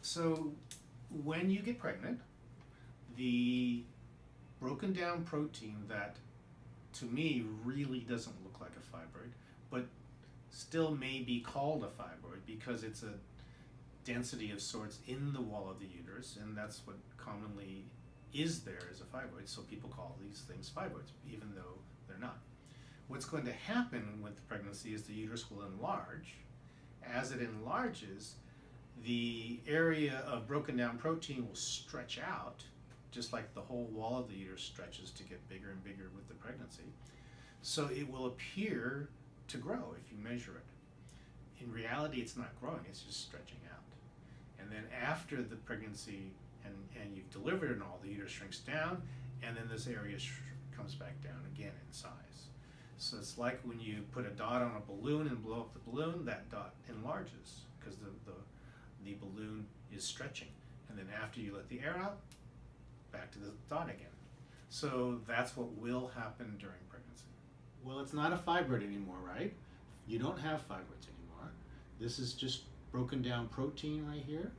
So when you get pregnant, the broken down protein that to me really doesn't look like a fibroid, but still may be called a fibroid because it's a density of sorts in the wall of the uterus, and that's what commonly is there as a fibroid, so people call these things fibroids, even though they're not. What's going to happen with pregnancy is the uterus will enlarge. As it enlarges, the area of broken down protein will stretch out, just like the whole wall of the uterus stretches to get bigger and bigger with the pregnancy. So it will appear to grow if you measure it. In reality, it's not growing, it's just stretching out. And then after the pregnancy and you've delivered and all, the uterus shrinks down, and then this area comes back down again in size. So it's like when you put a dot on a balloon and blow up the balloon, that dot enlarges because the balloon is stretching. And then after you let the air out, back to the dot again. So that's what will happen during pregnancy. Well, it's not a fibroid anymore, right? You don't have fibroids anymore. This is just broken down protein right here.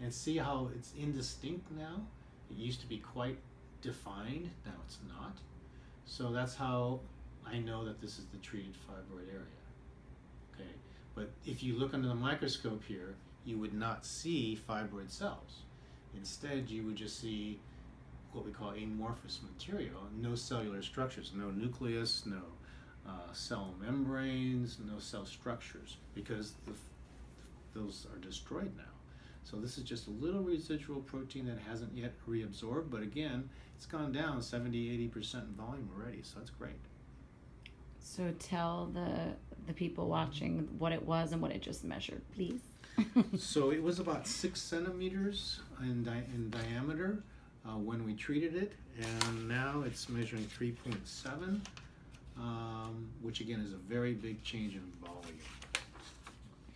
And see how it's indistinct now? It used to be quite defined, now it's not. So that's how I know that this is the treated fibroid area. Okay, but if you look under the microscope here, you would not see fibroid cells. Instead, you would just see what we call amorphous material, no cellular structures, no nucleus, no cell membranes, no cell structures, because those are destroyed now. So this is just a little residual protein that hasn't yet reabsorbed, but again, it's gone down 70-80% in volume already, so that's great. So tell the people watching what it was and what it just measured, please. So it was about 6 centimeters in diameter when we treated it, and now it's measuring 3.7, which again is a very big change in volume.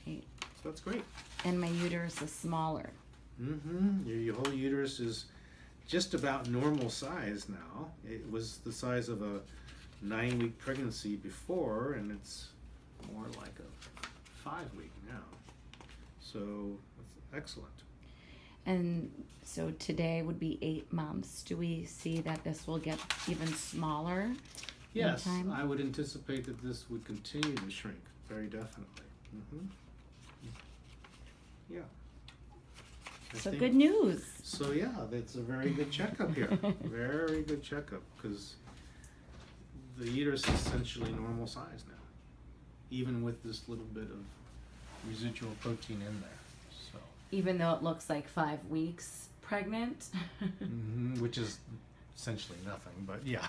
Right. So that's great. And my uterus is smaller. Mm-hmm. Your whole uterus is just about normal size now. It was the size of a 9-week pregnancy before, and it's more like a 5-week now. So that's excellent. And so today would be 8 months. Do we see that this will get even smaller? Yes, in time? I would anticipate that this would continue to shrink, very definitely. Mm-hmm. Yeah. So good news. So yeah, that's a very good checkup here. Very good checkup, because the uterus is essentially normal size now, even with this little bit of residual protein in there. So Even though it looks like 5 weeks pregnant. which is essentially nothing, but yeah.